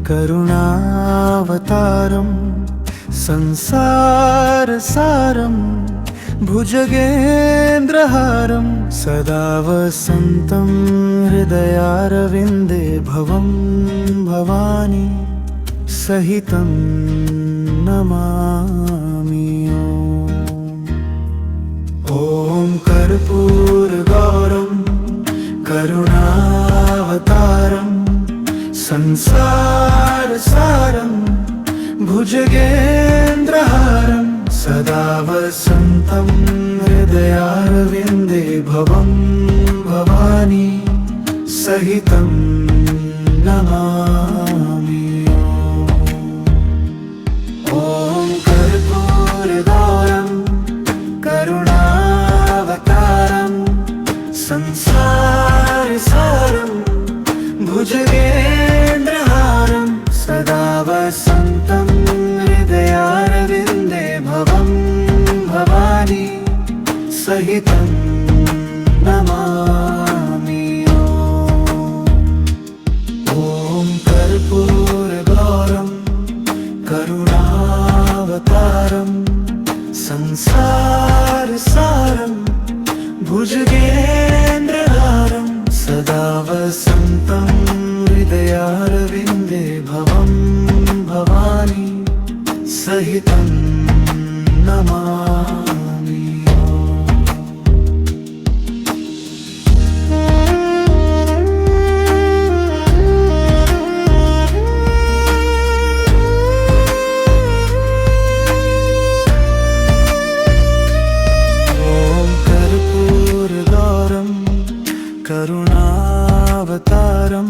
करुणावतारं संसारसारं भुजगेन्द्रहारं सदा वसन्तं हृदयारविन्दे भवं भवानी सहितं नमामि। ॐ कर्पूरगौरं करुणावतारं संसारसारं भुजगेन्द्रहारं सदा वसन्तं हृदयारविन्दे भवं भवानी सहितं नमामि। ॐ कर्पूरगौरं करुणावतारं संसारसारं भुजगेन्द्रहारं सदा वसन्तं हृदयारविन्दे भवं भवानी सहितं नमामि। ॐ कर्पूरगौरं करुणावतारं संसारसारं भुजगेन्द्रहारं सदा वसन्तं हृदयारविन्दे भवं भवानी सहितं नमामि। करुणावतारं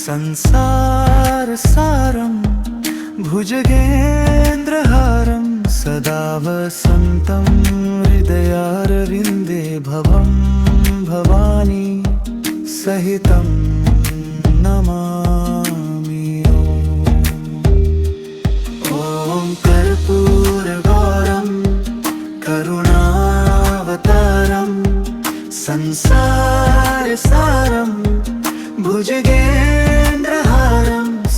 संसारसारं भुजगेन्द्रहारं सदा वसन्तं हृदयारविन्दे भवं भवानी सहितं नमामि। ॐ कर्पूरगौरं करुणावतारं संसारसारं भुजगेन्द्रहारं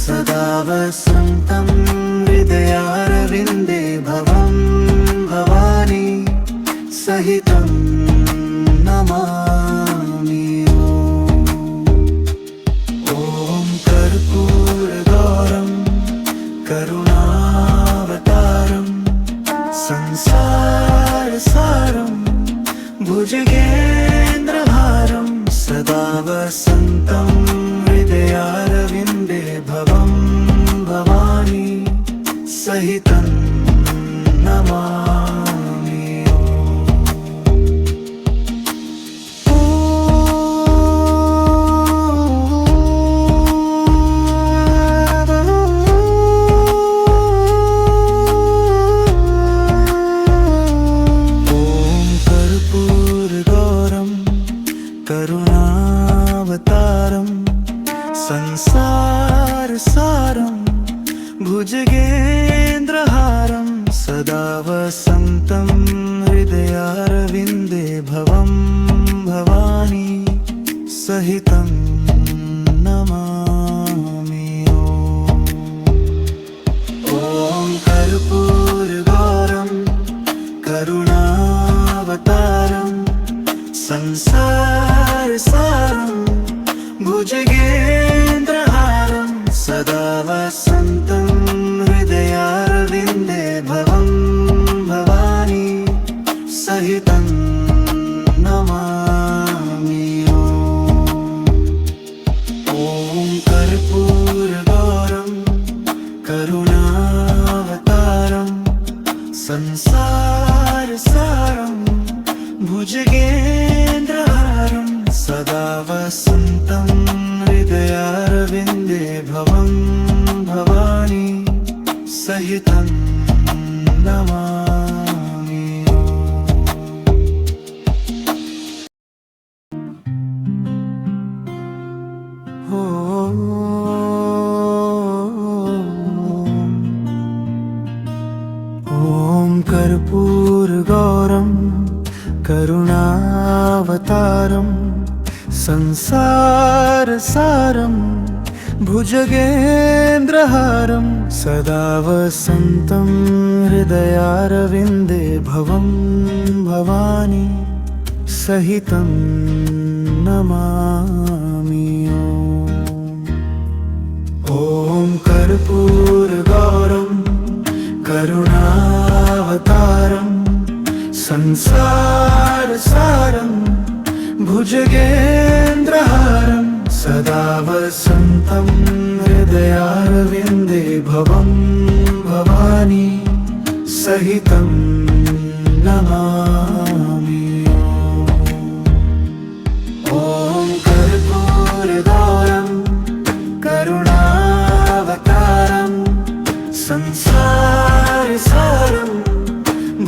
सदा वसन्तं हृदयारविन्दे भवं भवानी सहितं नमामि। ॐ कर्पूरगौरं करुणावतारं संसारसारं भुजगेन्द्रहारं सदा वसन्तं हृदयारविन्दे भवं भवानी सहितं नमामि। करुणावतारं संसारसारं भुजगेन्द्रहारं सदा वसन्तं हृदयारविन्दे भवं भवानी सहितं नमामि। ॐ कर्पूरगौरं करुणावतारं संसारसारं भुजगेन्द्रहारं सदा वसन्तं हृदयारविन्दे भवं भवानी सहितं नमामि। ॐ कर्पूरगौरं करुणावतारं संसारसारं भुजगेन्द्रहारं सदा वसन्तं हृदयारविन्दे भवं भवानी सहितं नमामि। ॐ कर्पूरगौरं करुणावतारं संसारसारं भुजगेन्द्रहारं सदा वसन्तं हृदयारविन्दे भवं भवानी सहितं नमामि। ॐ कर्पूरगौरं करुणावतारं संसारसारं भुजगेन्द्रहारं सदा वसन्तं हृदयारविन्दे भवं भवानी सहितं नमामि। ॐ कर्पूरगौरं करुणावतारं संसारसारं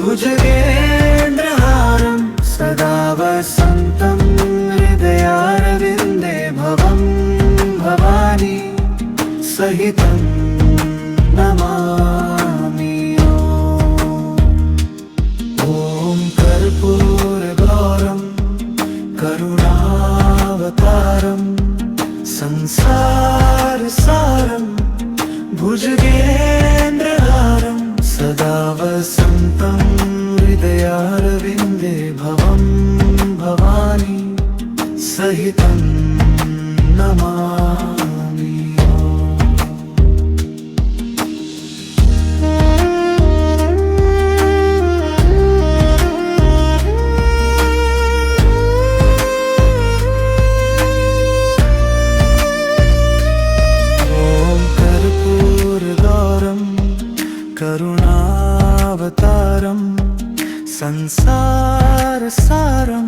भुजगेन्द्रहारं सदा वसन्तं हृदयारविन्दे भवं भवानी सहितं नमामि। ॐ कर्पूरगौरं करुणावतारं संसारसारं भुजगेन्द्रहारं सदा वसन्तं हृदयारविन्दे भवं भवानी सहितं नमामि। करुणावतारं संसारसारं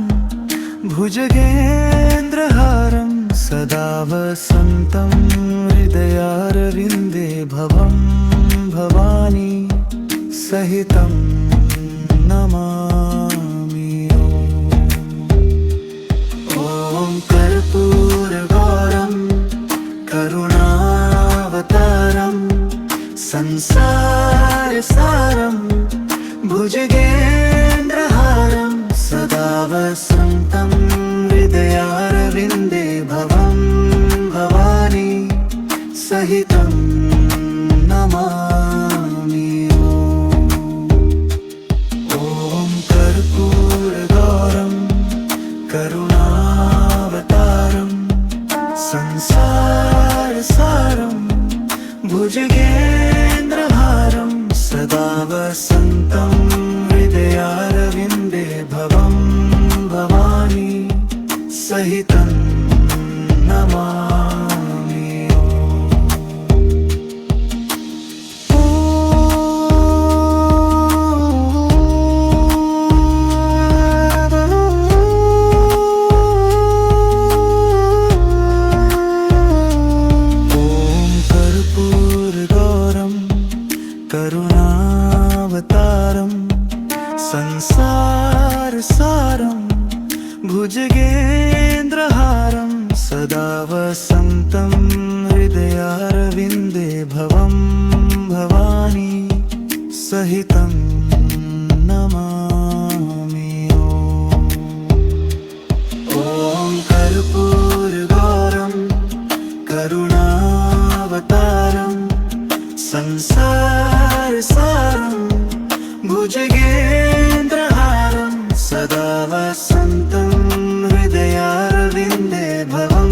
भुजगेन्द्रहारं सदा वसन्तं हृदयारविन्दे भवं भवानी सहितं नमामि। ॐ कर्पूरगौरं करुणावतारं संसारसारं भुजगेन्द्रहारं सदा वसन्तं हृदयारविन्दे भवं भवानी सहितं नमामि। ॐ कर्पूरगौरं करुणावतारं संसारसारं भुजगेन्द्रहारं सदा वसन्तं हृदयारविन्दे भवं भवानी सहितं नमामि। करुणावतारं संसारसारं भुजगेन्द्रहारं सदा वसन्तं हृदयारविन्दे भवं भवानी सहितं नमामि। ॐ कर्पूरगौरं करुणावतारं संसारसारं भुजगेन्द्रहारं सदा वसन्तं हृदयारविन्दे भवं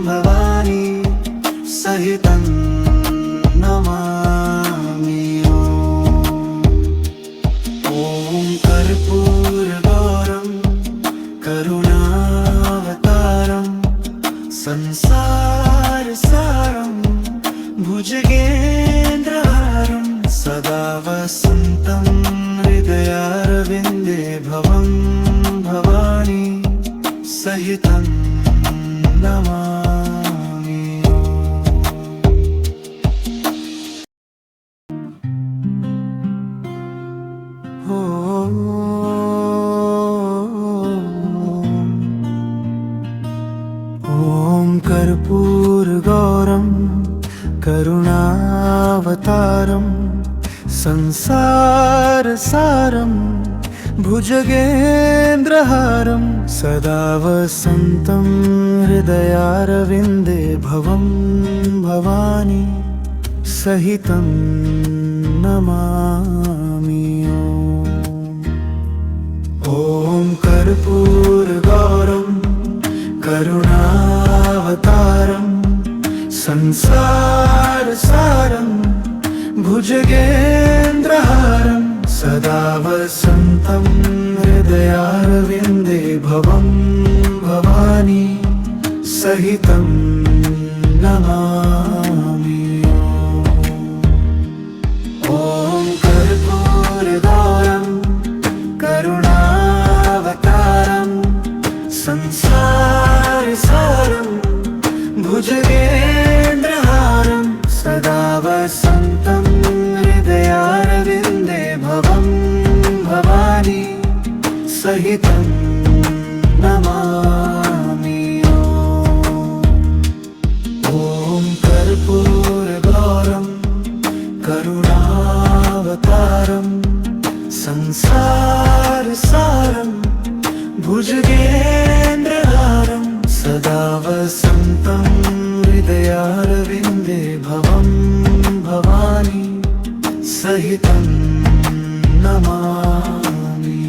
भवानी सहितं नमामि। ॐ कर्पूरगौरं करुणावतारं संसारसारं भुजगेन्द्रहारं सदा वसन्तं हृदयारविन्दे भवं भवानी सहितं नमामि। ॐ कर्पूरगौरं करुणावतारं संसारसारं भुजगेन्द्रहारं सदा वसन्तं हृदयारविन्दे भवं भवानी सहितं नमामि। ॐ कर्पूरगौरं करुणावतारं संसारसारं भुजगेन्द्रहारं सदा वसन्तं हृदयारविन्दे भवं भवानी सहितं नमामि। ॐ कर्पूरगौरं करुणावतारं संसारसारं भुजगेन्द्रहारं सदा वसन्तं हृदयारविन्दे भवं भवानी सहितं नमामि। ॐ कर्पूरगौरं करुणावतारं संसारसारं भुजगेन्द्रहारं सदा वसन्तं हृदयारविन्दे भवं भवानी सहितं नमामि।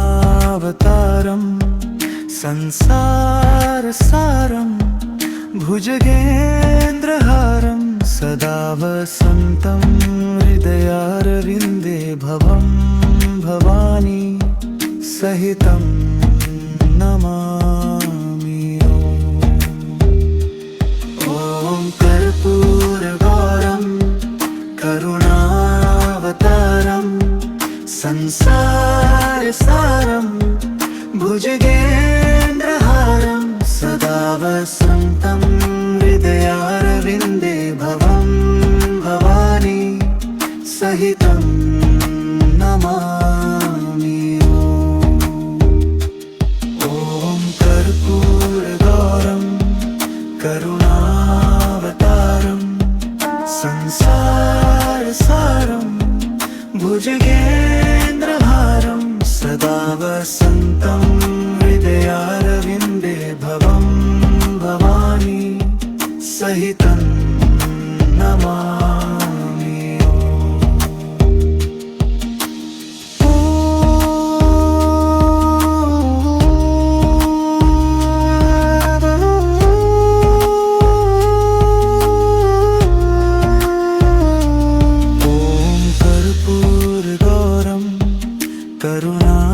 करुणावतारं संसारसारं भुजगेन्द्रहारं सदा वसन्तं हृदयारविन्दे भवं भवानी सहितं नमामि। ॐ कर्पूरगौरं करुणावतारं संसारसारं भुजगेन्द्रहारं सदा वसन्तं हृदयारविन्दे भवं भवानी सहितं नमामि। ॐ कर्पूरगौरं करुणावतारं संसारसारं भुजगेन्द्रहारं सदा वसन्तं हृदयारविन्दे भवं भवानी सहितं नमामि।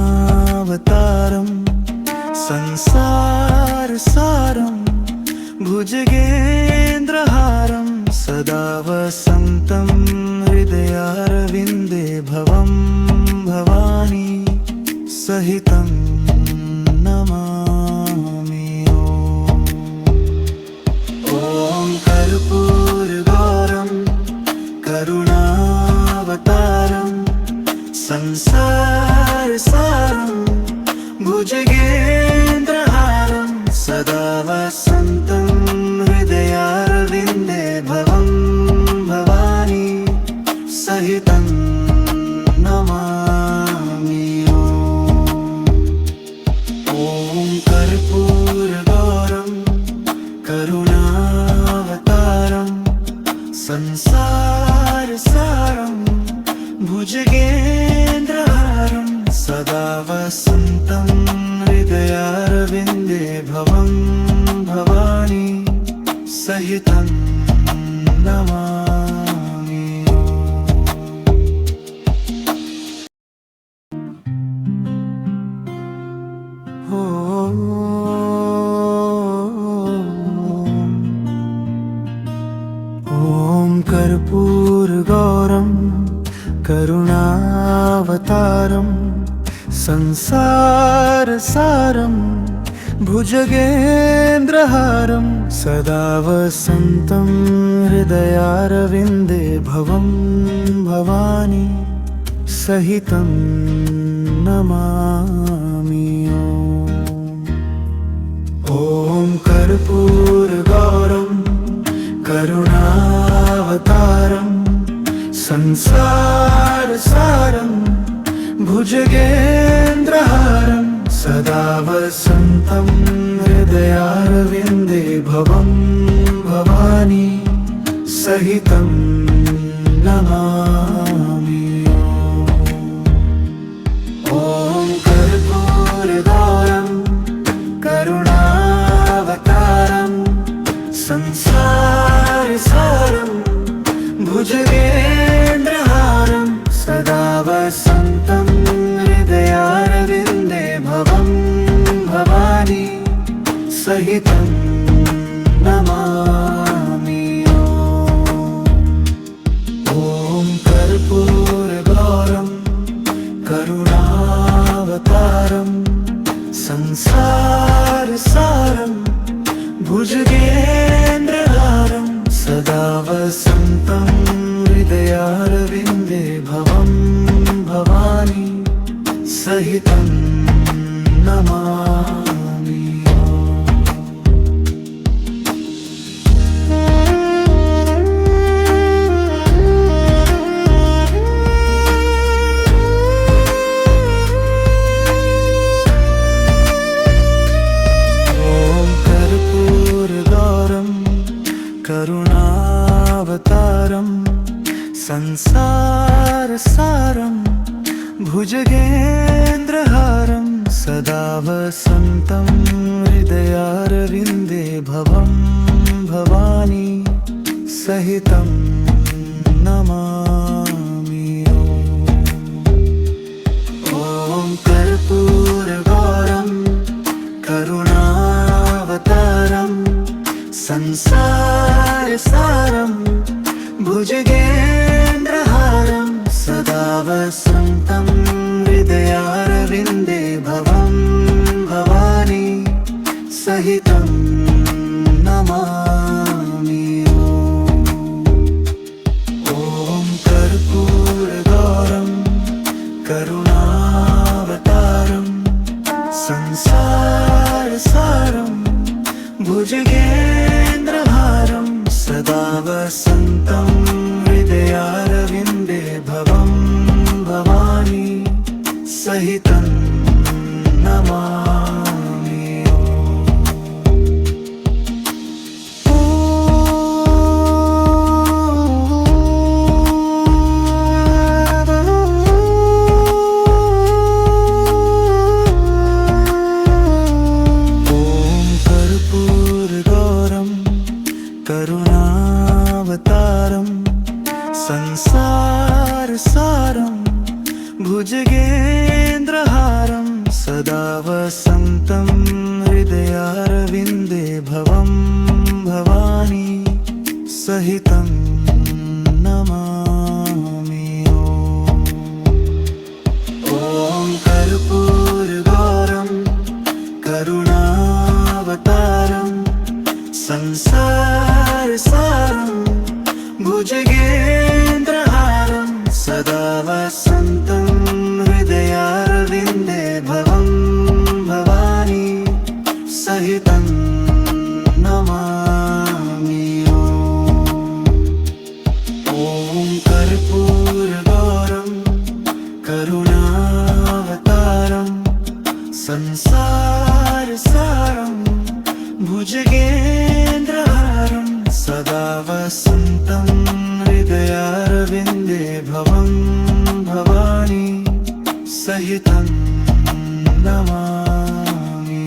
करुणावतारं संसारसारं भुजगेन्द्रहारं सदा वसन्तं हृदयारविन्दे भवं भवानी सहितं नमामि। ॐ कर्पूरगौरं करुणावतारं संसारसारं भुजगेन्द्रहारं सदा वसन्तं हृदयारविन्दे भवं भवानी सहितं नमामि। ॐ कर्पूरगौरं करुणावतारं संसारसारं भुजगेन्द्रहारं सदा वसन्तं हृदयारविन्दे भवं भवानी सहितं नमामि। ॐ कर्पूरगौरं करुणावतारं संसारसारं भुजगेन्द्रहारं सदा वसन्तं हृदयारविन्दे भवं भवानी सहितं नमामि। ॐ कर्पूरगौरं करुणावतारं संसारसारं भुजगेन्द्रहारं सदा वसन्तं हृदयारविन्दे भवं भवानी सहितं नमामि। ॐ कर्पूरगौरं करुणावतारं संसारसारं भुजगेन्द्रहारं सदा वसन्तं हृदयारविन्दे भवं भवानी सहितं नमामि। ॐ कर्पूरगौरं करुणावतारं संसारसारं भुजगेन्द्रहारं सदा वसन्तं हृदयारविन्दे भवं भवानी सहितं नमामि। करुणावतारं संसारसारं भुजगेन्द्रहारं सदा वसन्तं हृदयारविन्दे भवं भवानी सहितं नमामि। ॐ कर्पूरगौरं करुणावतारं संसारसारं भुजगेन्द्रहारं सदा वसन्तं हृदयारविन्दे भवं भवानी सहितं नमामि। ॐ कर्पूरगौरं करुणावतारं संसारसारं भुजगेन्द्रहारं सदा वसन्तं हृदयारविन्दे भवं भवानी सहितं नमामि। करुणावतारं संसारसारं भुजगेन्द्रहारं सदा वसन्तं हृदयारविन्दे भवं भवानी सहितं नमामि। ॐ कर्पूरगौरं करुणावतारं संसारसारं भुजगेन्द्रहारं सदा वसन्तं हृदयारविन्दे भवं भवानी सहितं नमामि। ॐ कर्पूरगौरं करुणावतारं संसारसारं भुजगेन्द्रहारं सदा वसन्तं हृदयारविन्दे भवं भवानी सहितं नमामि।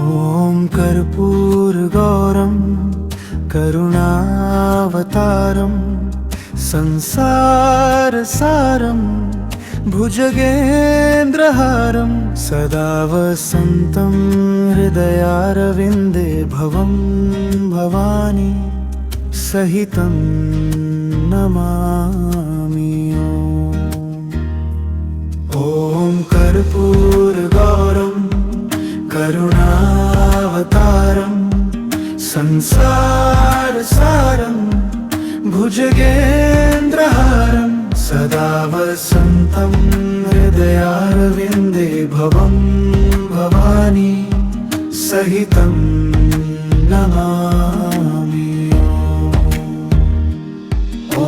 ॐ कर्पूरगौरं करुणावतारं संसारसारं भुजगेन्द्रहारं सदा वसन्तं हृदयारविन्दे भवं भवानी सहितं नमामि। ॐ कर्पूरगौरं करुणावतारं संसारसारं भुजगेन्द्रहारं सदा वसन्तं हृदयारविन्दे भवं भवानी सहितं नमामि। ॐ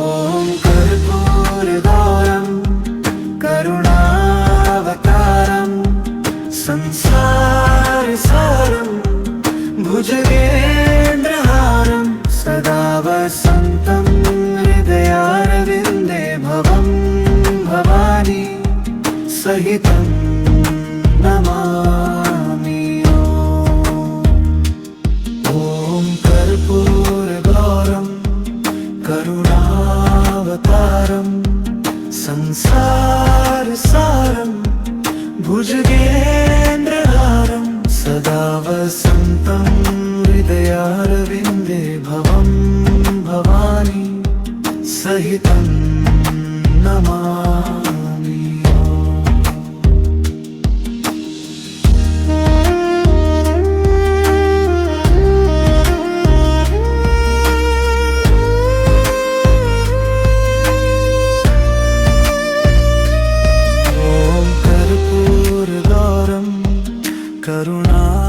कर्पूरगौरं करुणावतारं संसारसारं भुजगेन्द्रहारं सदा वसन्तं हृदयारविन्दे भवं भवानी सहितं नमामि। ॐ कर्पूरगौरं करुणावतारं संसारसारं भुजगेन्द्रहारं सदा वसन्तं हृदयारविन्दे भवं भवानी सहितं नमामि।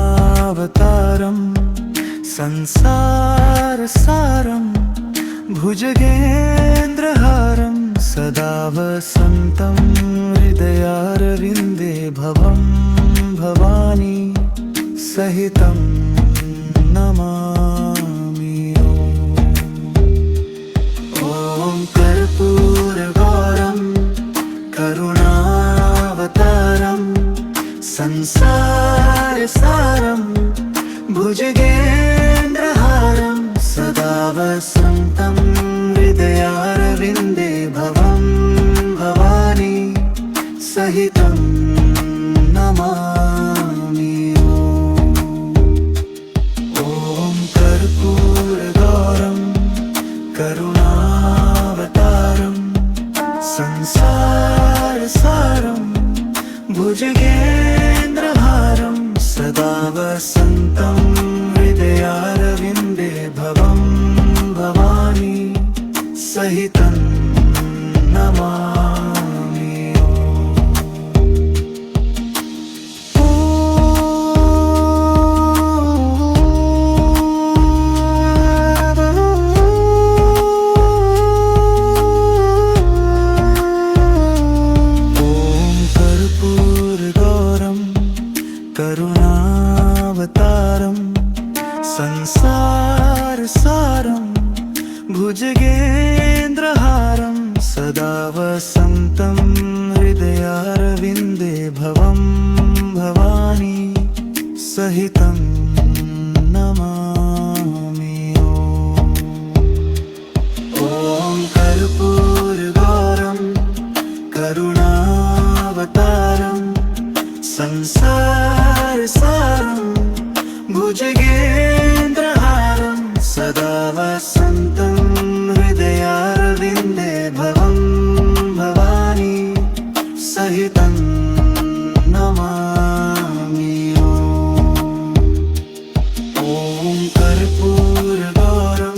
करुणावतारं संसारसारं भुजगेन्द्रहारं सदा वसन्तं हृदयारविन्दे भवं भवानी सहितं नमामि। ॐ कर्पूरगौरं करुणावतारं संसारसारं भुजगेन्द्रहारं सदा वसन्तं हृदयारविन्दे भवं भवानी सहितं नमामि। ॐ कर्पूरगौरं करुणावतारं संसारसारं भुजगेन्द्रहारं सदा वसन्तं हृदयारविन्दे भवं भवानी सहितं नमामि। करुणावतारं संसारसारं भुजगेन्द्रहारं सदा वसन्तं हृदयारविन्दे भवं भवानी सहितं नमामि। ॐ कर्पूरगौरं करुणावतारं संसारसारं भुजगेन्द्रहारं सदा वसन्तं हृदयारविन्दे भवं भवानी सहितं नमामि। ॐ कर्पूरगौरं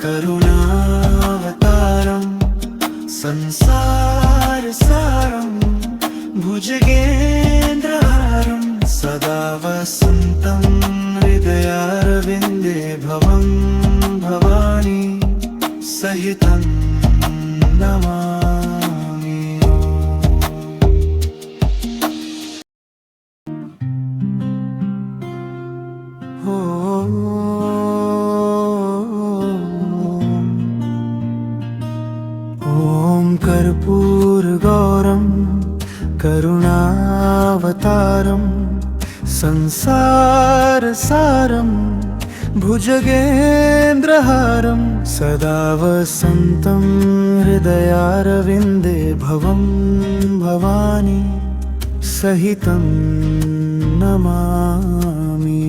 करुणावतारं संसारसारं भुजगेन्द्रहारं सदा वसन्तं हृदयारविन्दे भवं भवानी सहितं नमामि। ॐ कर्पूरगौरं करुणावतारं संसारसारं भुजगेन्द्रहारं सदा वसन्तं हृदयारविन्दे भवं भवानी सहितं नमामि।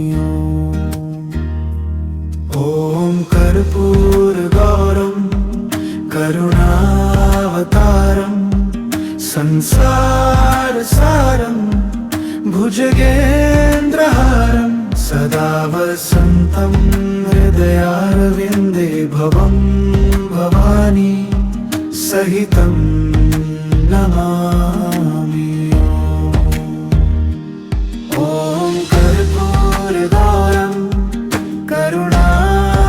ॐ कर्पूरगौरं करुणावतारं संसारसारं भुजगेन्द्रहारं सदा वसन्तं हृदयारविन्दे भवं भवानी सहितं नमामि। ॐ कर्पूरगौरं करुणावतारं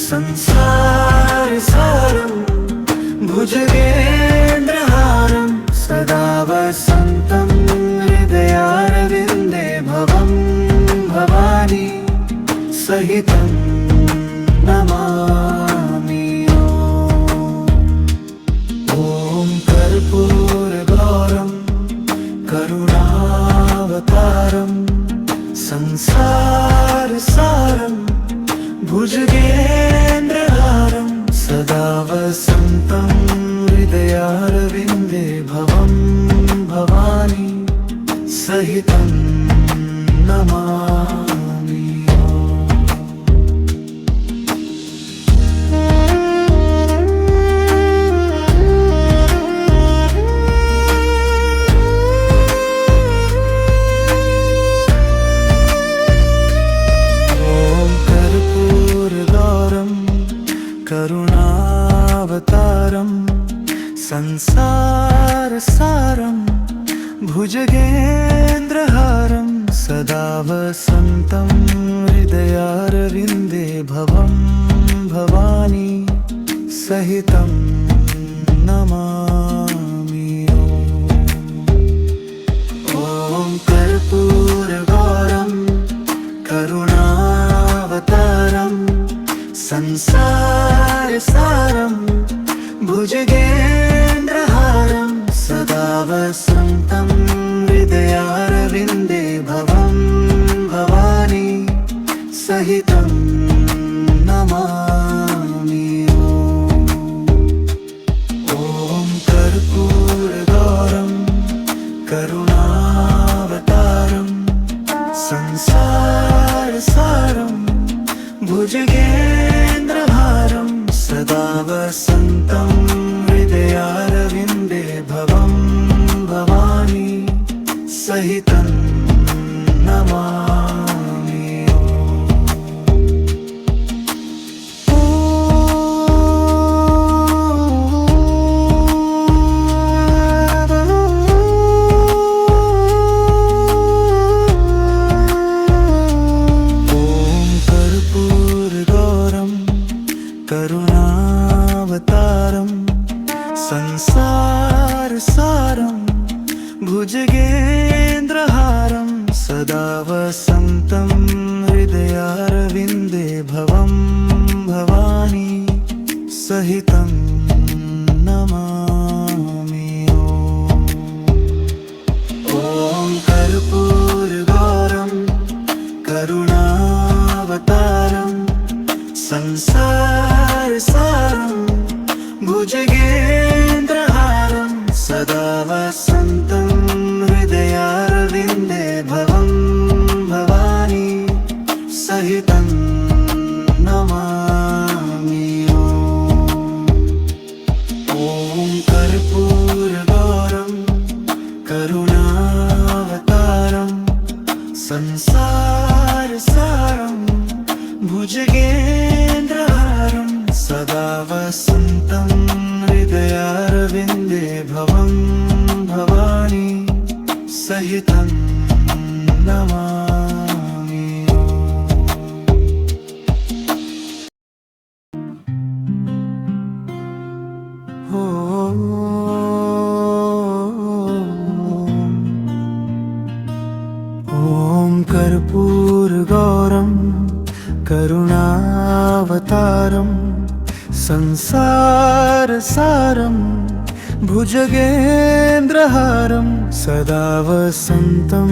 संसारसारं भुजगेन्द्रहारं सदा वसन्तं हृदयारविन्दे भवं भवानी सहितं नमामि। ॐ कर्पूरगौरं करुणावतारं संसारसारं भुजगेन्द्रहारं सदा वसन्तं हृदयारविन्दे भवं भवानी सहितं नमामि। करुणावतारं संसारसारं भुजगेन्द्रहारं सदा वसन्तं हृदयारविन्दे भवं भवानी सहितं नमामि। ॐ कर्पूरगौरं करुणावतारं संसारसारं भुजगेन्द्रहारं सदा वसन्तं हृदयारविन्दे भवं भवानी सहितं नमामि। ॐ कर्पूरगौरं करुणावतारं संसारसारं भुजगेन्द्रहारं सदा वसन्तं हृदयारविन्दे भवं भवानी सहितं नमामि। करुणावतारं संसारसारं भुजगेन्द्रहारं सदा वसन्तं हृदयारविन्दे भवं भवानी सहितं नमामि। ॐ कर्पूरगौरं करुणावतारं संसारसारं भुजगेन्द्रहारं सदा वसन्तं हृदयारविन्दे भवं भवानी सहितं नमामि। ॐ कर्पूरगौरं करुणावतारं संसारसारं भुजगेन्द्रहारं सदा वसन्तं हृदयारविन्दे भवं भवानी सहितं नमामि। ॐ कर्पूरगौरं करुणावतारं संसारसारं भुजगेन्द्रहारं सदा वसन्तं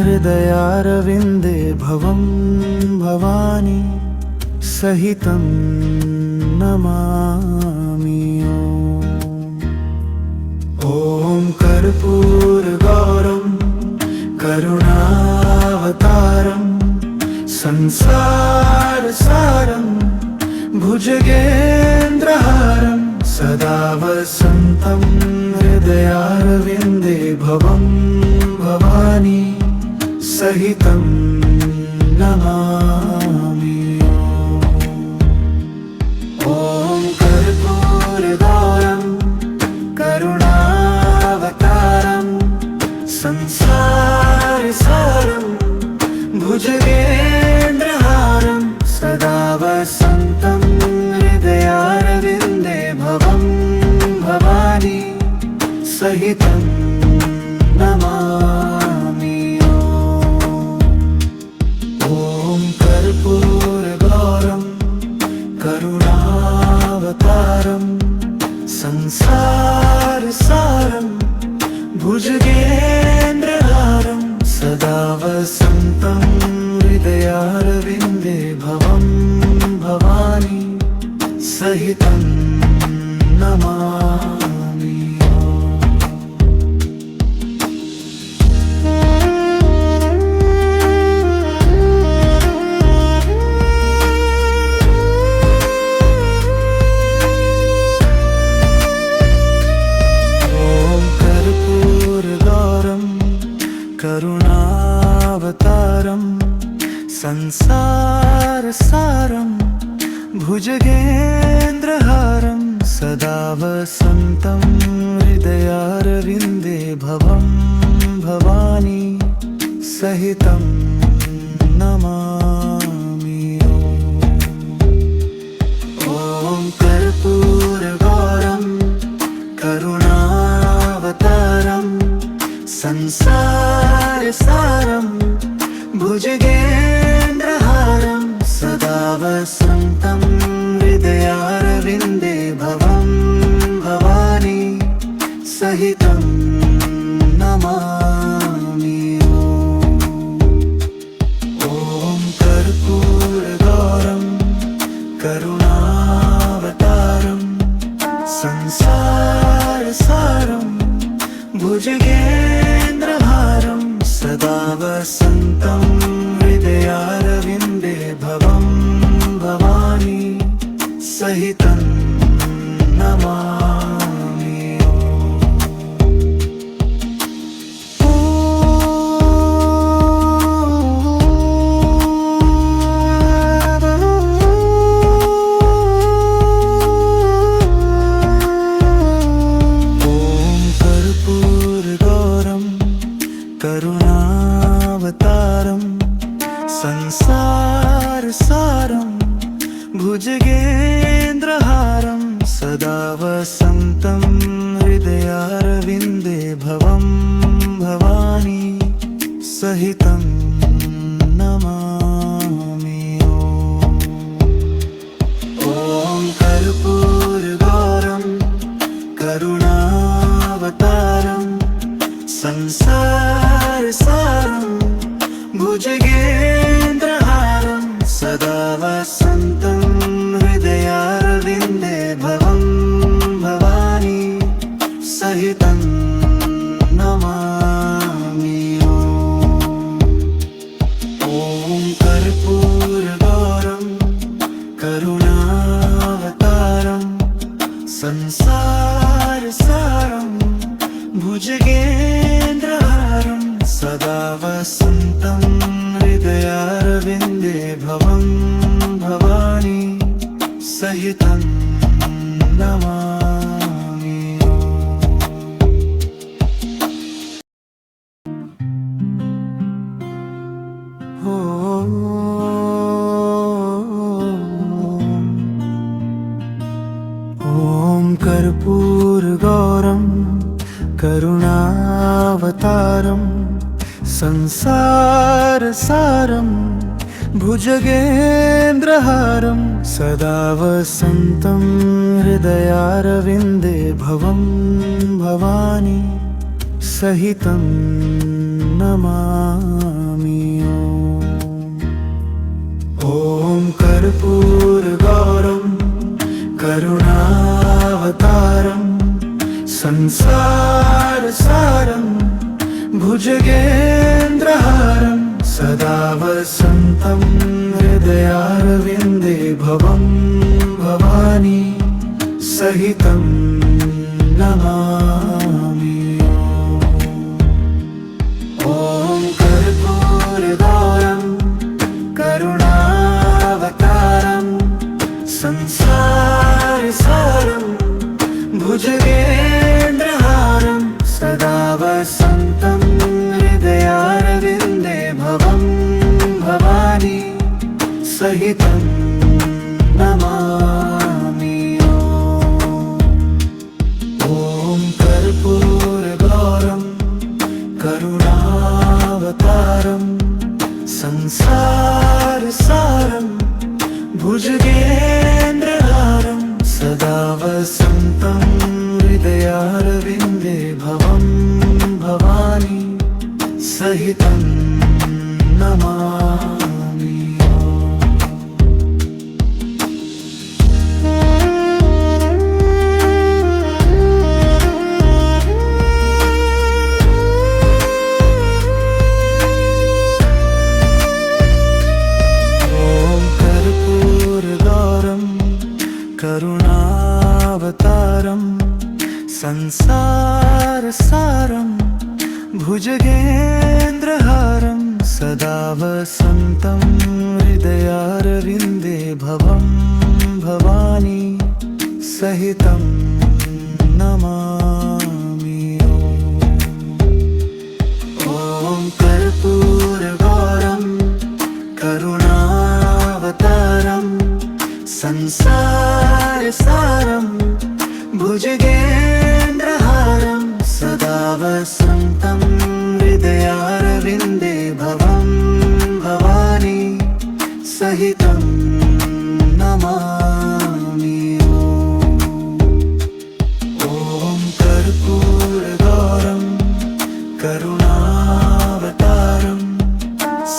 हृदयारविन्दे भवं भवानी सहितं नमामि। ॐ कर्पूरगौरं करुणावतारं संसारसारं भुजगेन्द्रहारं सदा वसन्तं हृदयारविन्दे भवं भवानी सहितं नमामि। ॐ कर्पूरगौरं करुणावतारं संसारसारं भुजगेन्द्रहारं सदा वसन्तं हृदयारविन्दे भवं भवानी सहितं नमामि। ॐ कर्पूरगौरं करुणावतारं संसारसारं भुजगेन्द्रहारं सदा वसन्तं हृदयारविन्दे भवं भवानी सहितं नमामि। करुणावतारं संसारसारं भुजगेन्द्रहारं सदा वसन्तं हृदयारविन्दे भवं भवानी सहितं नमामि। ॐ कर्पूरगौरं करुणावतारं संसारसारं भुजगेन्द्रहारं सदा वसन्तं हृदयारविन्दे भवं भवानी सहितं नमामि। ॐ कर्पूरगौरं करुणावतारं संसारसारं भुजगेन्द्रहारं सदा वसन्तं हृदयारविन्दे भवं भवानी सहितं नमामि। करुणावतारं संसारसारं भुजगेन्द्रहारं सदा वसन्तं हृदयारविन्दे भवं भवानी सहितं नमामि। ॐ कर्पूरगौरं करुणावतारं संसारसारं भुजगेन्द्रहारं सदा वसन्तं हृदयारविन्दे भवं भवानी सहितं नमामि। ॐ कर्पूरगौरं करुणावतारं संसारसारं भुजगेन्द्रहारं सदा वसन्तं हृदयारविन्दे भवं भवानी सहितं नमामि। ॐ कर्पूरगौरं करुणावतारं संसारसारं भुजगेन्द्रहारं सदा वसन्तं हृदयारविन्दे भवं भवानी सहितं नमामि। ॐ कर्पूरगौरं करुणावतारं संसारसारं भुजगेन्द्रहारं सदा वसन्तं हृदयारविन्दे भवं भवानी सहितं नमामि। ॐ कर्पूरगौरं करुणावतारं संसारसारं भुजगेन्द्रहारं सदा वसन्तं हृदयारविन्दे भवं भवानी सहितं नमामि। ॐ कर्पूरगौरं करुणावतारं संसारसारं भुजगेन्द्रहारं सदा वसन्तं हृदयारविन्दे भवं भवानी सहितं नमामि। करुणावतारं संसारसारं भुजगेन्द्रहारं सदा वसन्तं हृदयारविन्दे भवं भवानी सहितं नमामि। ॐ कर्पूरगौरं करुणावतारं संसारसारं भुजगेन्द्रहारं सदा वसन्तं हृदयारविन्दे भवं भवानी सहितं नमामि। ॐ कर्पूरगौरं करुणावतारं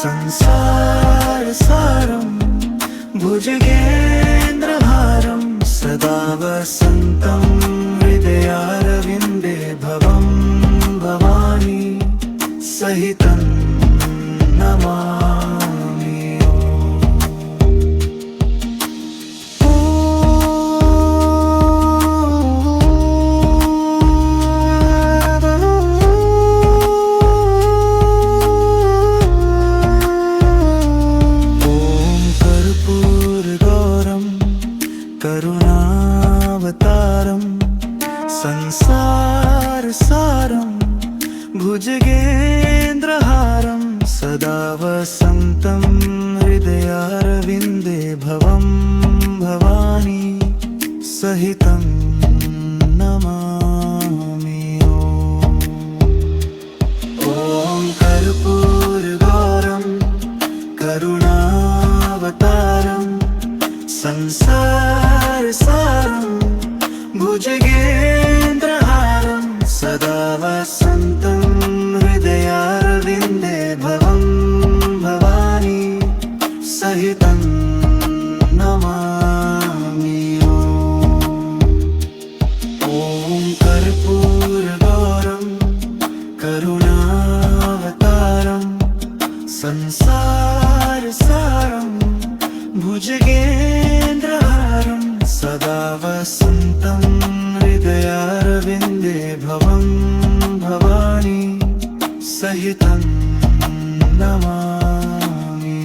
संसारसारं भुजगेन्द्रहारं सदा वसन्तं हृदयारविन्दे भवं भवानी सहितं नमामि। करुणावतारं संसारसारं भुजगेन्द्रहारं सदा वसन्तं हृदयारविन्दे भवं भवानी सहितं नमामि। ॐ कर्पूरगौरं करुणावतारं संसारसारं भुजगेन्द्रहारं सदा वसन्तं हृदयारविन्दे भवं भवानी सहितं नमामि। ॐ कर्पूरगौरं करुणावतारं संसारसारं भुजगेन्द्रहारं सदा वसन्तं हृदयारविन्दे भवं भवानी सहितं नमामि।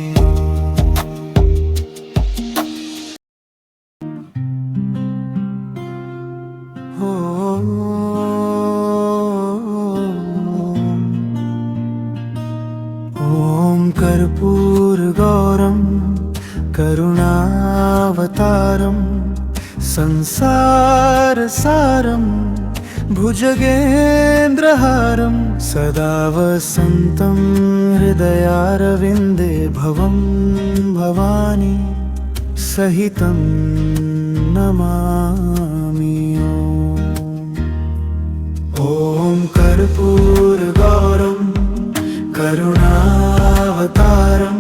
ॐ कर्पूरगौरं करुणावतारं संसारसारं भुजगेन्द्रहारं सदा वसन्तं हृदयारविन्दे भवं भवानी सहितं नमामि ॐ कर्पूरगौरं करुणावतारं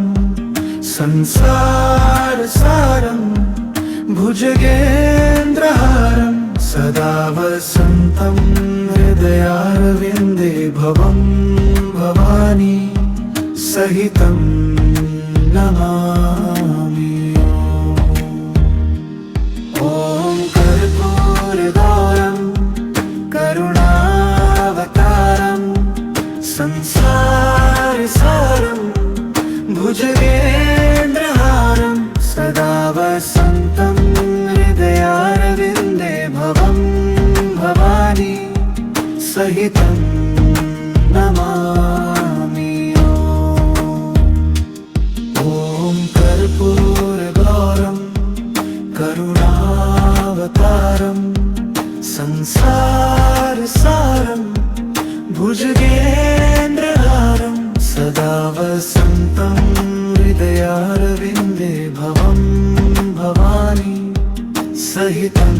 संसारसारं भुजगेन्द्रहारं सदा वसन्तं हृदयारविन्दे भवं भवानी सहितं नमामि ॐ कर्पूरगौरं करुणावतारं संसारसारं भुजगेन्द्रहारं सदा वसन्तं हृदयारविन्दे भवं भवानी सहितं नमामि ॐ कर्पूरगौरं करुणावतारं संसारसारं भुजगेन्द्रहारं सदा वसन्तं हृदयारविन्दे भवं भवानी सहितं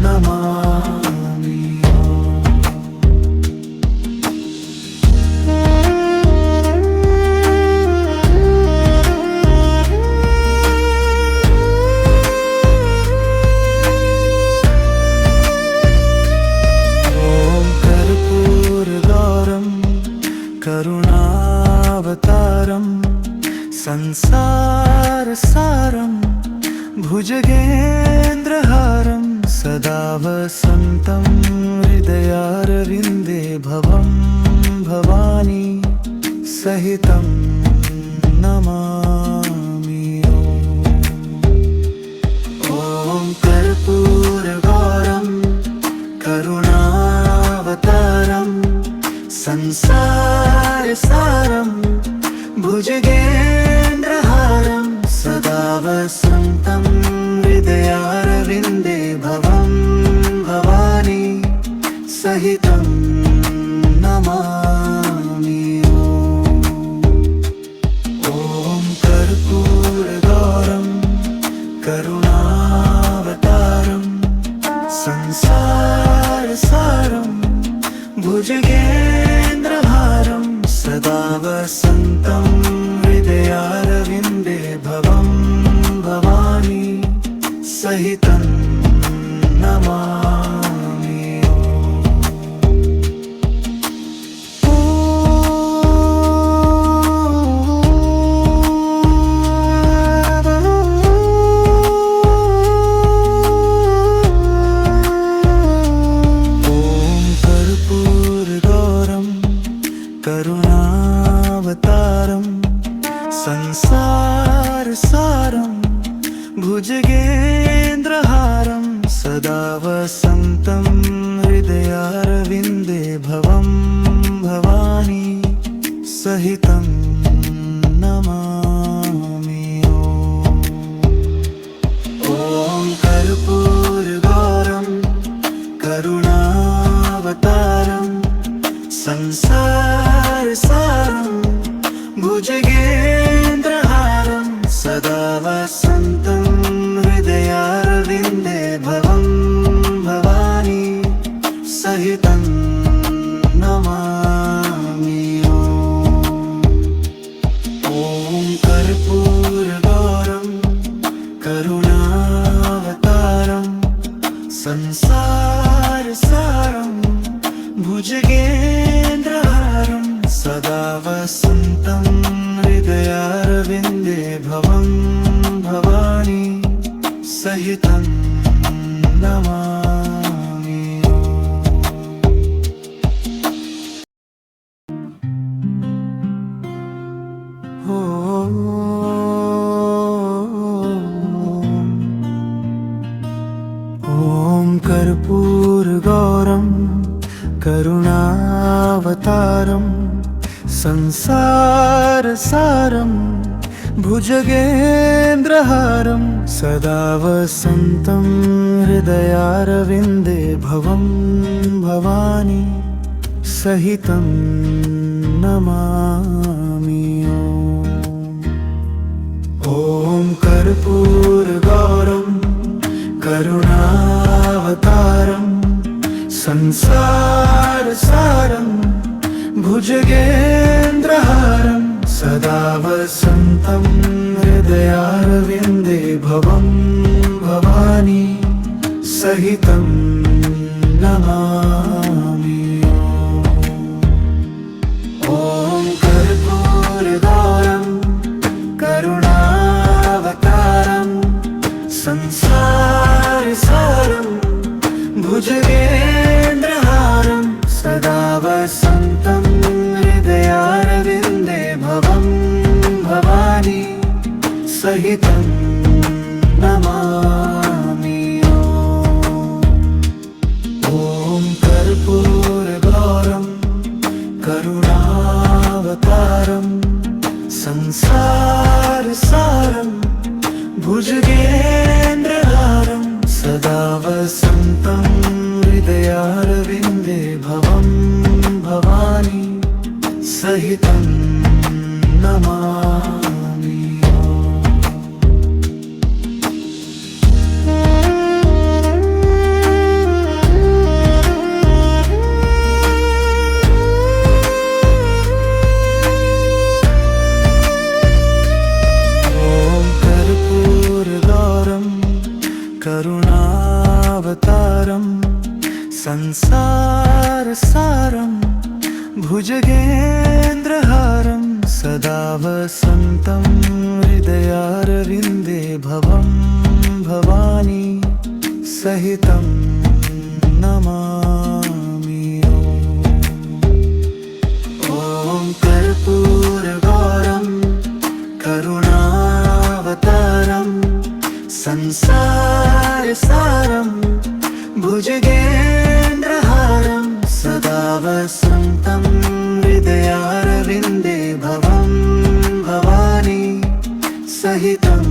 नमामि करुणावतारं संसारसारं भुजगेन्द्रहारं सदा वसन्तं हृदयारविन्दे भवं भवानी सहितं नमामि ॐ कर्पूरगौरं करुणावतारं संसारसारं भुजगेन्द्रहारं सदा वसन्तं हृदयारविन्दे भवं भवानी सहितं नमामि ॐ कर्पूरगौरं करुणावतारं संसारसारं भुजगेन्द्रहारं सदा वसन्तं हृदयारविन्दे भवं भवानी सहितं नमामि करुणावतारं संसारसारं भुजगेन्द्रहारं सदा वसन्तं हृदयारविन्दे भवं भवानी सहितं नमामि ॐ कर्पूरगौरं करुणावतारं संसारसारं भुजगेन्द्रहारं सदा वसन्तं हृदयारविन्दे भवं भवानी सहितं नमामि ॐ कर्पूरगौरं करुणावतारं संसारसारं भुजगेन्द्रहारं सदा वसन्तं हृदयारविन्दे भवं भवानी सहितं नमामि ॐ कर्पूरगौरं करुणावतारं संसारसारं भुजगेन्द्रहारं सदा वसन्तं हृदयारविन्दे भवं भवानी सहितं नमामि ॐ कर्पूरगौरं करुणावतारं संसारसारं भुजगेन्द्रहारं सदा वसन्तं हृदयारविन्दे भवं भवानी सहितं नमामि। ॐ कर्पूरगौरं करुणावतारं संसारसारं भुजगेन्द्रहारं सदा वसन्तं हृदयारविन्दे भवं भवानी सहितं नमामि। ॐ कर्पूरगौरं करुणावतारं संसारसारं भुजगेन्द्रहारं सदा वसन्तं हृदयारविन्दे भवं भवानी सहितं नमामि। करुणावतारं संसारसारं भुजगेन्द्रहारं सदा वसन्तं हृदयारविन्दे भवं भवानी सहितं नमामि। ॐ कर्पूरगौरं करुणावतारं संसारसारं भुजगेन्द्रहारं सदा वसन्तं हृदयारविन्दे भवं भवानी सहितं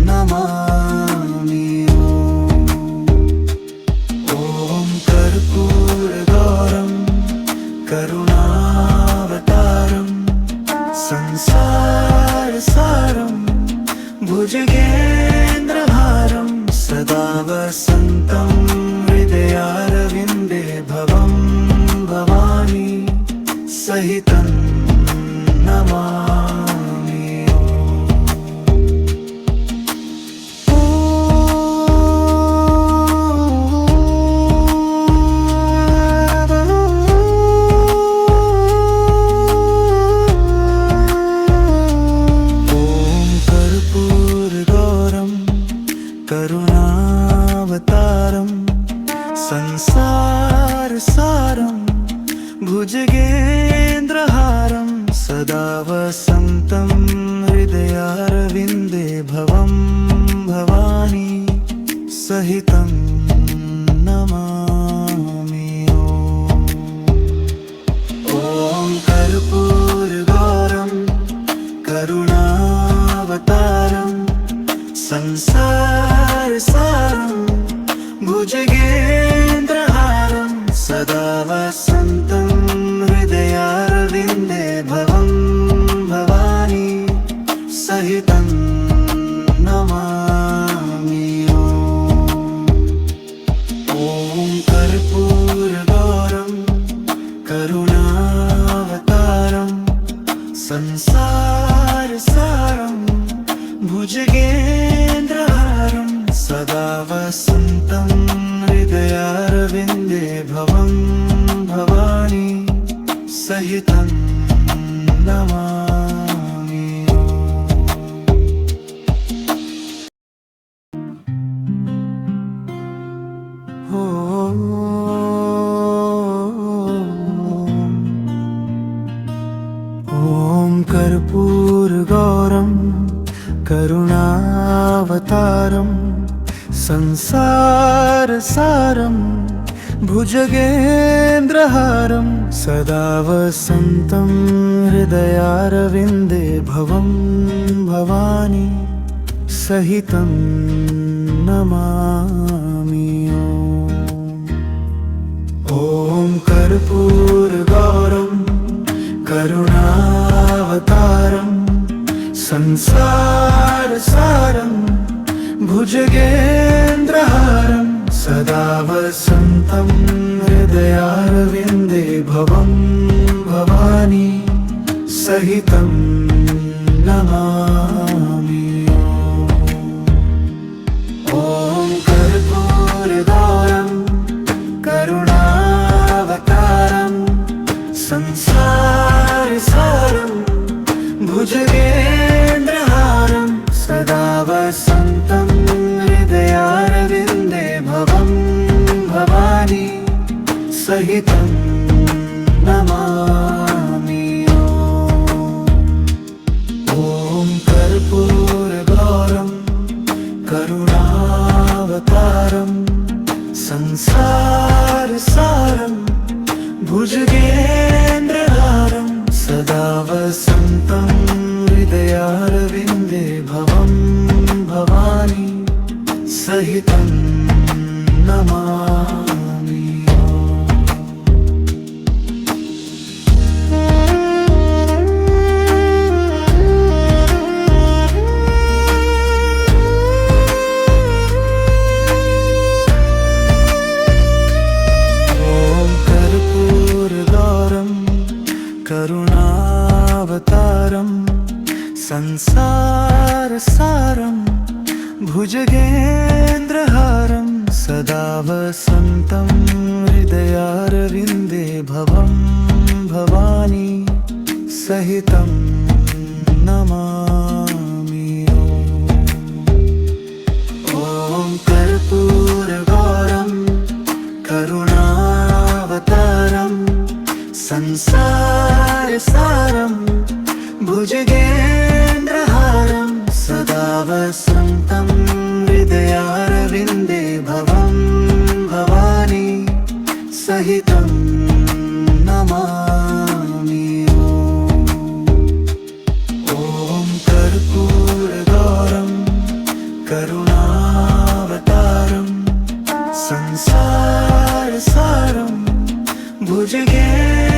नमामि। ॐ कर्पूरगौरं करुणावतारं संसारसारं भुजगेन्द्रहारं सदा वसन्तं हृदयारविन्दे भवं भवानी सहितं नमामि। करुणावतारं संसारसारं भुजगेन्द्रहारं सदा वसन्तं हृदयारविन्दे भवं भवानी सहितं नमामि। ॐ कर्पूरगौरं करुणावतारं संसारसारं भुजगेन्द्रहारं सदा वसन्तं हृदयारविन्दे भवं भवानी सहितं नमामि। ॐ कर्पूरगौरं करुणावतारं संसारसारं भुजगेन्द्रहारं सदा वसन्तं हृदयारविन्दे भवं भवानी सहितं नमामि। ॐ कर्पूरगौरं करुणावतारं संसारसारं भुजगेन्द्रहारं सदा वसन्तं हृदयारविन्दे भवं भवानी सहितं नमामि। ॐ कर्पूरगौरं करुणावतारं संसारसारं भुजगेन्द्रहारं सदा वसन्तं हृदयारविन्दे भवं भवानी सहितं नमामि। ॐ कर्पूरगौरं करुणावतारं संसारसारं भुजगेन्द्रहारं सदा वसन्तं हृदयारविन्दे भवं भवानी सहितं नमामि। ॐ कर्पूरगौरं करुणावतारं संसारसारं भुजगेन्द्रहारं सदा वसन्तं हृदयारविन्दे भवं भवानी सहितं नमामि। करुणावतारं संसारसारं भुजगेन्द्रहारं सदा वसन्तं हृदयारविन्दे भवं भवानी सहितं नमामि। ॐ कर्पूरगौरं करुणावतारं संसारसारं भुजगेन्द्रहारं सदा वसन्तं हृदयारविन्दे भवं भवानी सहितं नमामि। ॐ कर्पूरगौरं करुणावतारं संसारसारं भुजगेन्द्रहारं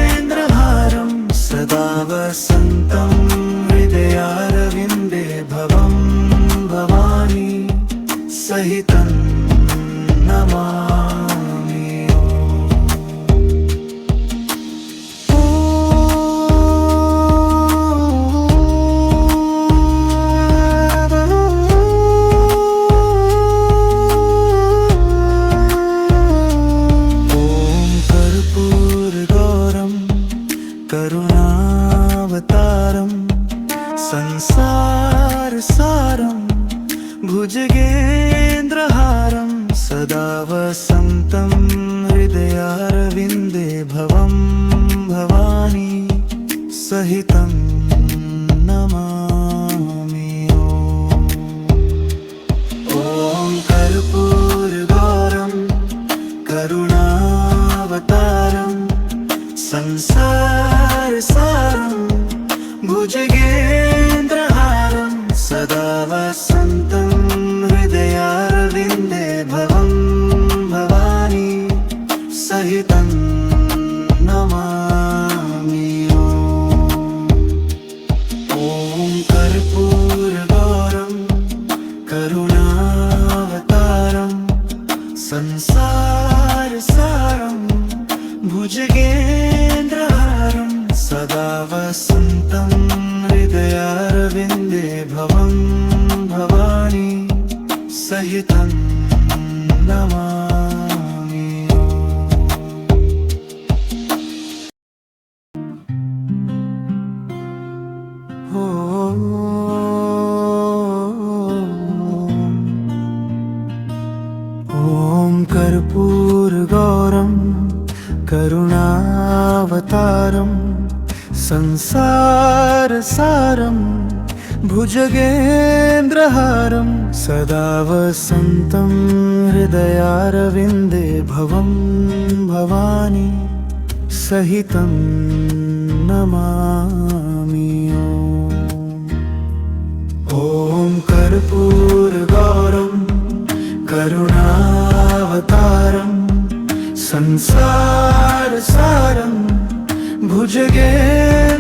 सदा वसन्तं हृदयारविन्दे भवं भवानी सहितं नमामि। करुणावतारं संसारसारं भुजगेन्द्रहारं सदा वसन्तं हृदयारविन्दे भवं भवानी सहितं नमामि। ॐ कर्पूरगौरं करुणावतारं संसारसारं भुजगेन्द्रहारं सदा वसन्तं हृदयारविन्दे भवं भवानी सहितं नमामि। ॐ कर्पूरगौरं करुणावतारं संसारसारं भुजगेन्द्रहारं सदा वसन्तं हृदयारविन्दे भवं भवानी सहितं नमामि। ॐ कर्पूरगौरं करुणावतारं संसारसारं भुजगेन्द्रहारं सदा वसन्तं हृदयारविन्दे भवं भवानी सहितं नमामि। ॐ कर्पूरगौरं करुणावतारं संसारसारं भुजगेन्द्रहारं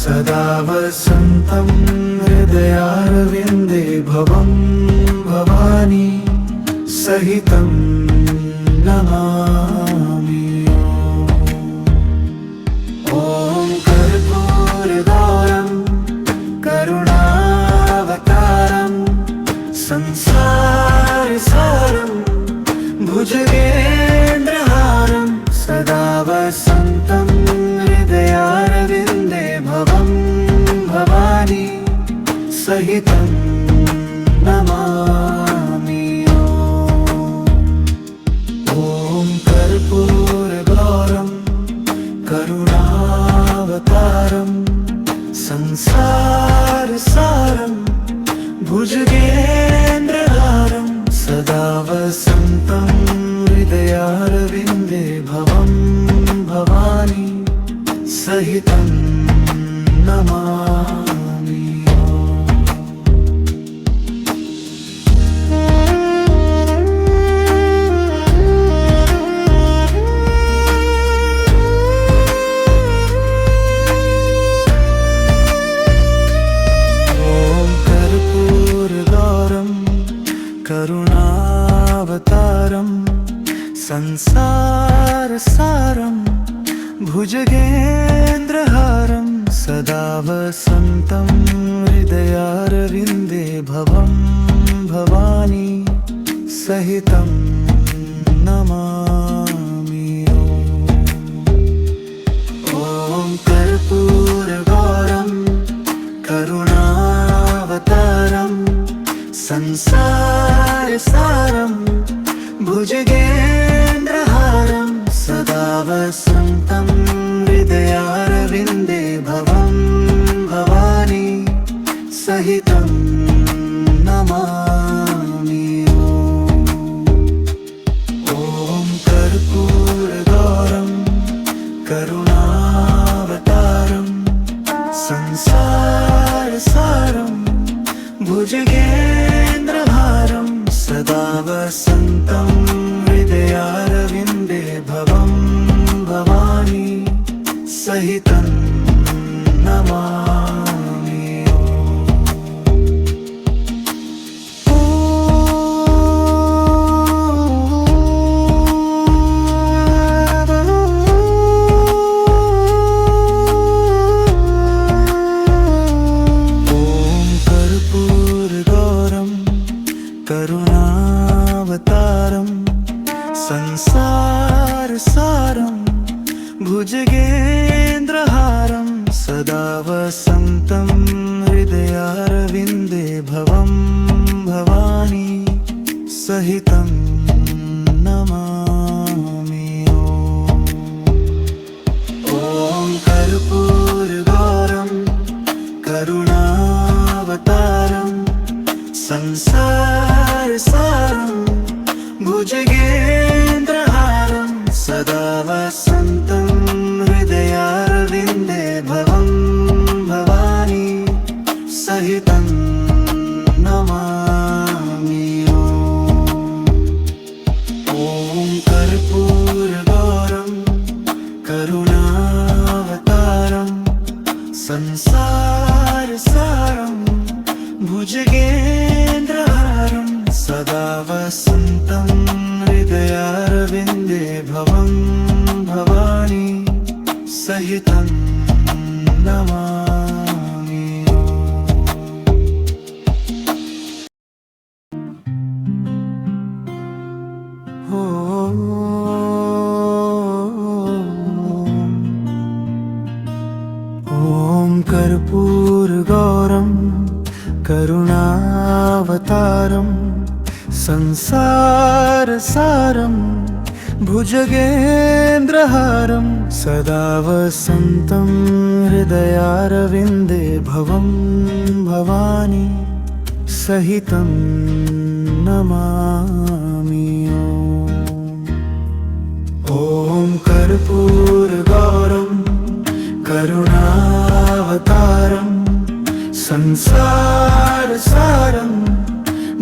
सदा वसन्तं हृदयारविन्दे भवं भवानी सहितं नमामि। ॐ कर्पूरगौरं करुणावतारं संसारसारं भुजगेन्द्रहारं सदा वसन्तं हृदयारविन्दे भवं भवानी सहितं नमामि। ॐ कर्पूरगौरं करुणावतारं संसारसारं भुजगेन्द्रहारं सदा वसन्तं हृदयारविन्दे भवं भवानी सहितं नमामि। करुणावतारं संसारसारं भुजगेन्द्रहारं सदा वसन्तं हृदयारविन्दे भवं भवानी सहितं नमामि। ॐ कर्पूरगौरं करुणावतारं संसारसारं भुजगेन्द्रहारं सदा वसन्तं हृदयारविन्दे भवं भवानी सहितं नमामि। ॐ कर्पूरगौरं करुणावतारं संसारसारं भुजगेन्द्रहारं सदा वसन्तं हृदयारविन्दे भवं भवानी सहितं नमामि। करुणावतारं संसारसारं भुजगेन्द्रहारं सदा वसन्तं हृदयारविन्दे भवं भवानी सहितं नमामि। ॐ कर्पूरगौरं करुणावतारं संसारसारं भुजगेन्द्रहारं सदा वसन्तं हृदयारविन्दे भवं भवानी सहितं नमामि। ॐ कर्पूरगौरं करुणावतारं संसारसारं भुजगेन्द्रहारं सदा वसन्तं हृदयारविन्दे भवं भवानी सहितं नमामि। ॐ कर्पूरगौरं करुणावतारं संसारसारं भुजगेन्द्रहारं सदा वसन्तं हृदयारविन्दे भवं भवानी सहितं नमामि। ॐ कर्पूरगौरं करुणावतारं संसारसारं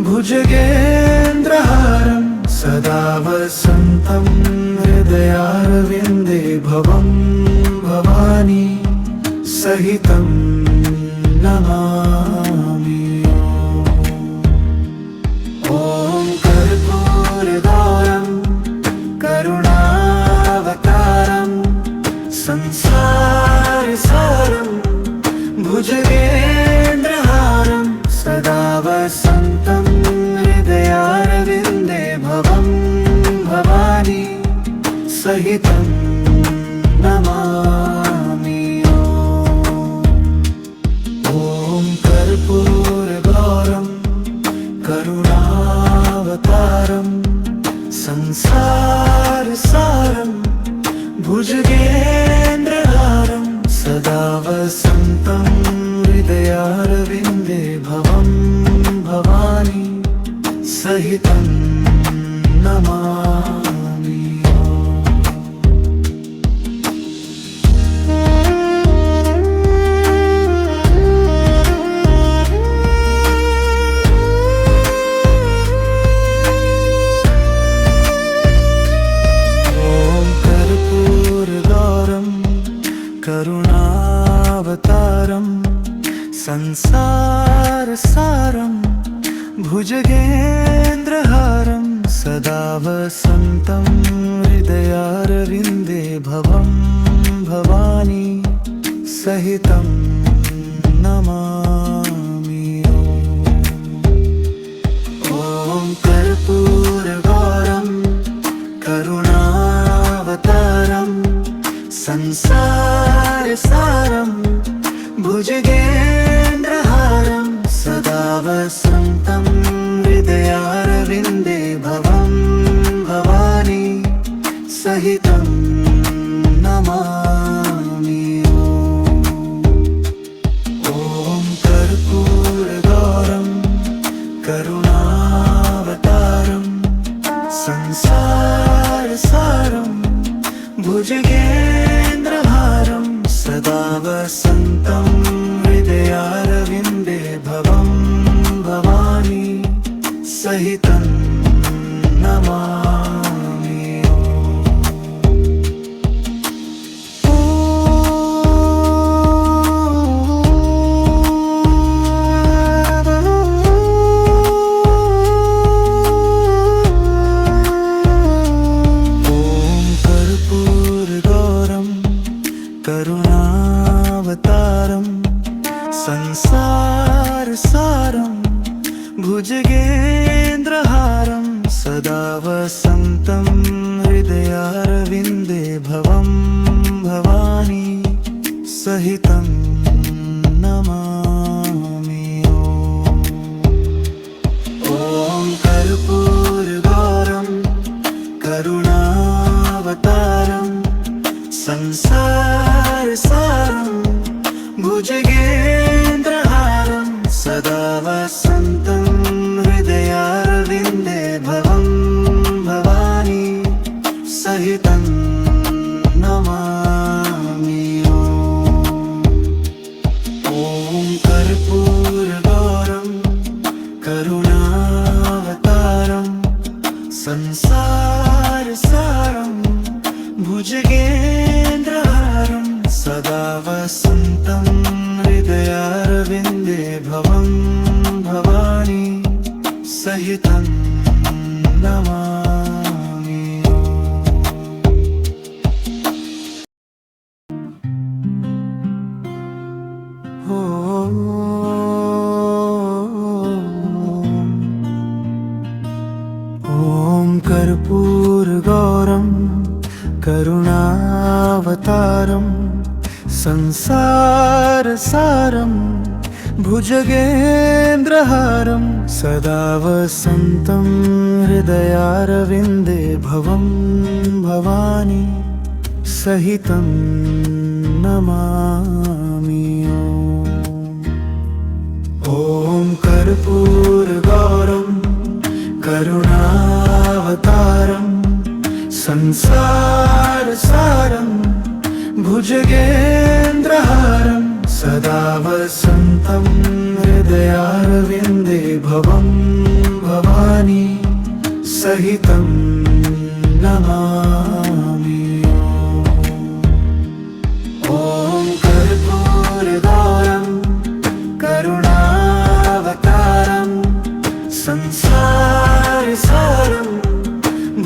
भुजगेन्द्रहारं सदा वसन्तं हृदयारविन्दे भवं भवानी सहितं नमामि। ॐ कर्पूर सहितं नमामि। ॐ कर्पूरगौरं करुणावतारं संसारसारं भुजगेन्द्रहारं सदा वसन्तं हृदयारविन्दे भवं भवानी सहितं नमामि। करुणावतारं संसारसारं भुजगेन्द्रहारं सदा वसन्तं हृदयारविन्दे भवं भवानी सहितं नमामि। ॐ कर्पूरगौरं करुणावतारं संसारसारं भुजगेन्द्रहारं सदा वसन्तं हृदयारविन्दे भवं भवानी सहितं नमामि। ॐ कर्पूरगौरं करुणावतारं संसारसारं भुजगेन्द्रहारं सदा वसन्तं हृदयारविन्दे भवं भवानी सहितं नमामि। करुणावतारं संसारसारं भुजगेन्द्रहारं सदा वसन्तं हृदयारविन्दे भवं भवानी सहितं नमामि। ॐ कर्पूरगौरं करुणावतारं संसारसारं भुजगेन्द्रहारं सदा वसन्तं हृदयारविन्दे भवं भवानी सहितं नमामि। ॐ कर्पूरगौरं करुणावतारं संसारसारं भुजगेन्द्रहारं सदा वसन्तं हृदयारविन्दे भवं भवानी सहितं नमामि। ॐ कर्पूरगौरं करुणावतारं संसारसारं भुजगेन्द्रहारं सदा वसन्तं हृदयारविन्दे भवं भवानी सहितं नमामि। ॐ कर्पूरगौरं करुणावतारं संसारसारं भुजगेन्द्रहारं सदा वसन्तं हृदयारविन्दे भवं भवानी सहितं नमामि। ॐ कर्पूरगौरं करुणावतारं संसारसारं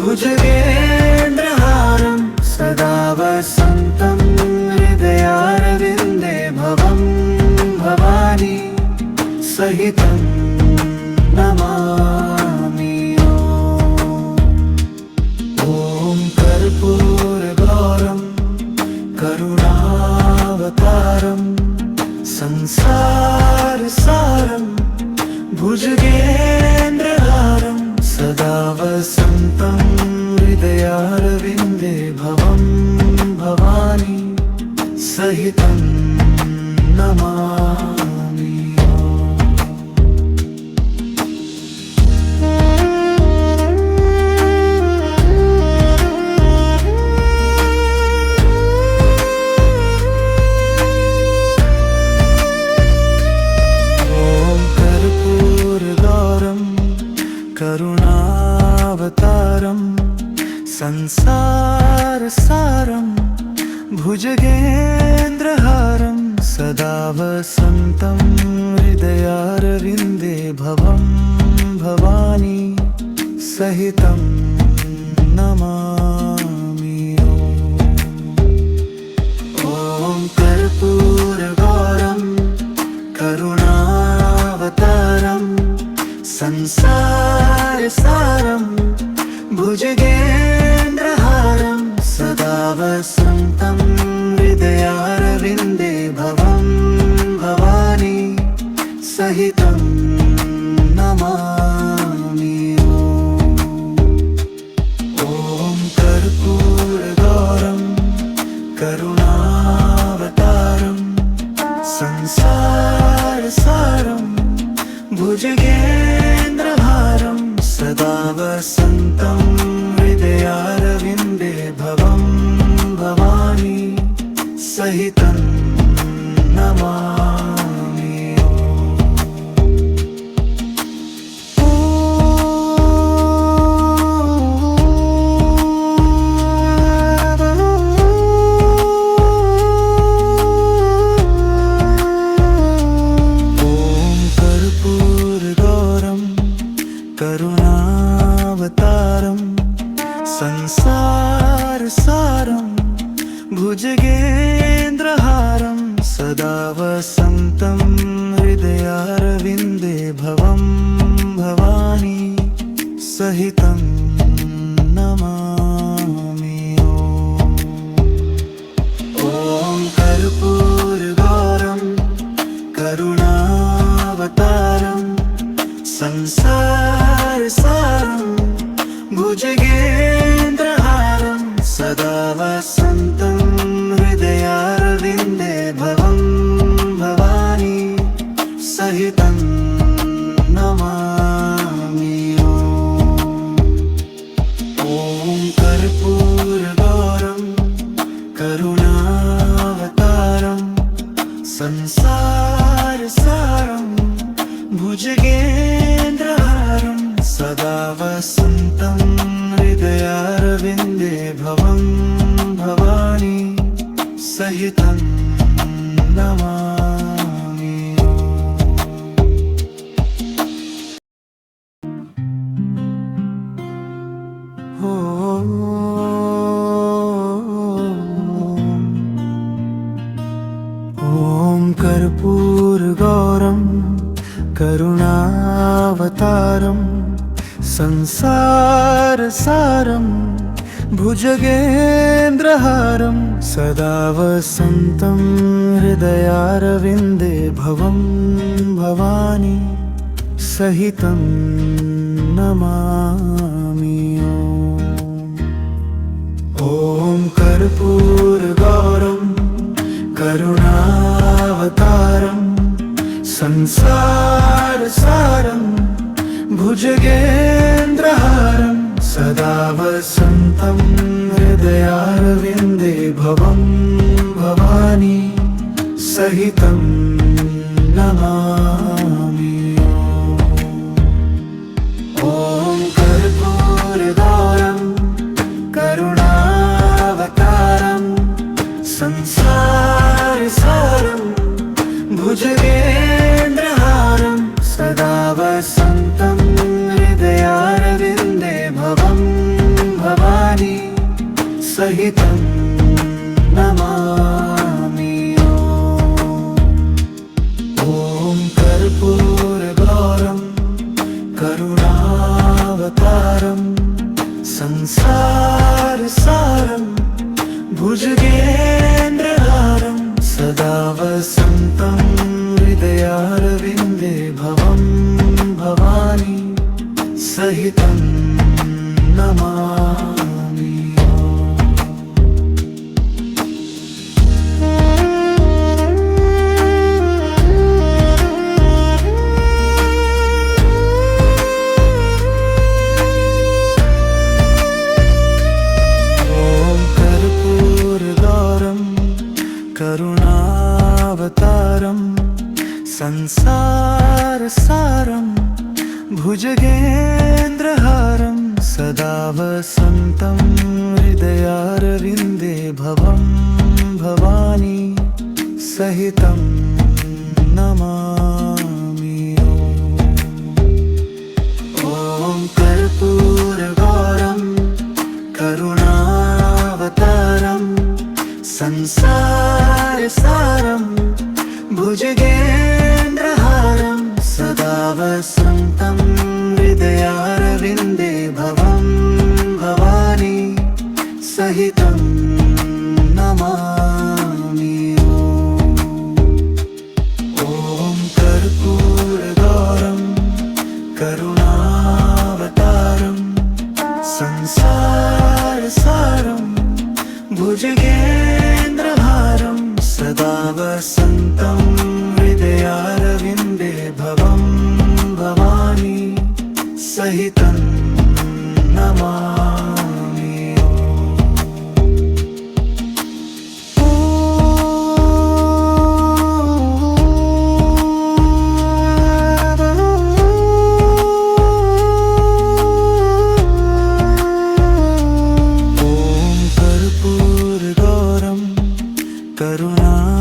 भुजगेन्द्रहारं सदा वसन्तं हृदयारविन्दे भवं भवानी सहितं नमामि। ॐ कर्पूर हृदयारविन्दे भवं भवानी सहितं नमामि। करुणावतारं संसारसारं भुजगेन्द्रहारं सदा वसन्तं हृदयारविन्दे भवं भवानी सहितं नमामि। ॐ कर्पूरगौरं करुणावतारं संसारसारं भुजगेन्द्रहारं सदा वसन्तं हृदयारविन्दे भवं भवानी सहितं नमामि। ॐ कर्पूरगौरं करुणावतारं संसारसारं भुजगेन्द्रहारं सदा वसन्तं हृदयारविन्दे भवं भवानी सहितं नमामि। करुणावतारं संसारसारं भुजगेन्द्रहारं सदा वसन्तं हृदयारविन्दे भवं भवानी सहितं नमामि। ॐ कर्पूरगौरं करुणावतारं संसारसारं भुजगेन्द्रहारं सदा वसन्तं हृदयारविन्दे भवं भवानी सहितं नमामि। ॐ कर्पूरगौरं करुणावतारं संसारसारं भुजगेन्द्रहारं सदा वसन्तं हृदयारविन्दे भवं भवानी सहितं नमामि। ॐ कर्पूरगौरं करुणावतारं संसारसारं भुजगेन्द्रहारं सदा वसन्तं हृदयारविन्दे भवं भवानी सहितं नमामि। ॐ कर्पूरगौरं करुणावतारं संसारसारं भुजगेन्द्रहारं सदा वसन्तं हृदयारविन्दे भवं भवानी सहितं नमामि। ॐ कर्पूरगौरं करुणावतारं संसारसारं भुजगेन्द्रहारं सदा वसन्तं हृदयारविन्दे भवं भवानी सहितं नमामि। ॐ कर्पूरगौरं करुणावतारं संसारसारं भुजगेन्द्रहारं सदा वसन्तं हृदयारविन्दे भवं भवानी सहितं नमामि। भुजगेन्द्रहारं सदा वसन्तं हृदयारविन्दे भवं भवानी सहितं नमामि। ॐ कर्पूरगौरं करुणावतारं संसारसारं भुजगेन्द्रहारं सदा वसन्तं हृदयारविन्दे भवं भवानी सहितं नमामि। ॐ कर्पूरगौरं करुणावतारं संसारसारं भुजगेन्द्रहारं सदा वसन्तं हृदयारविन्दे भवं भवानी सहितं नमामि।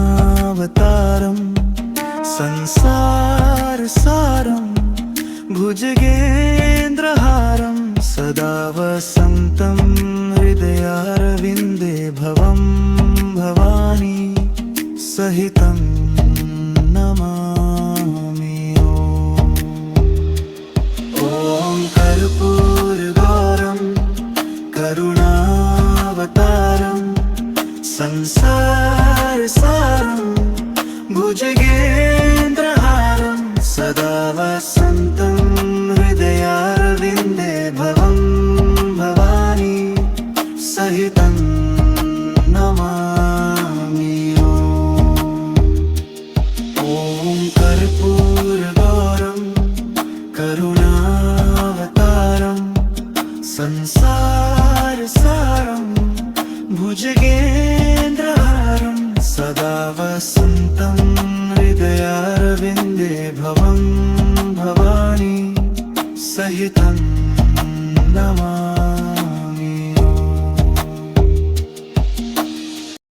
करुणावतारं संसारसारं भुजगेन्द्रहारं सदा वसन्तं हृदयारविन्दे भवं भवानी सहितं नमामि। ॐ कर्पूरगौरं करुणावतारं संसारसारं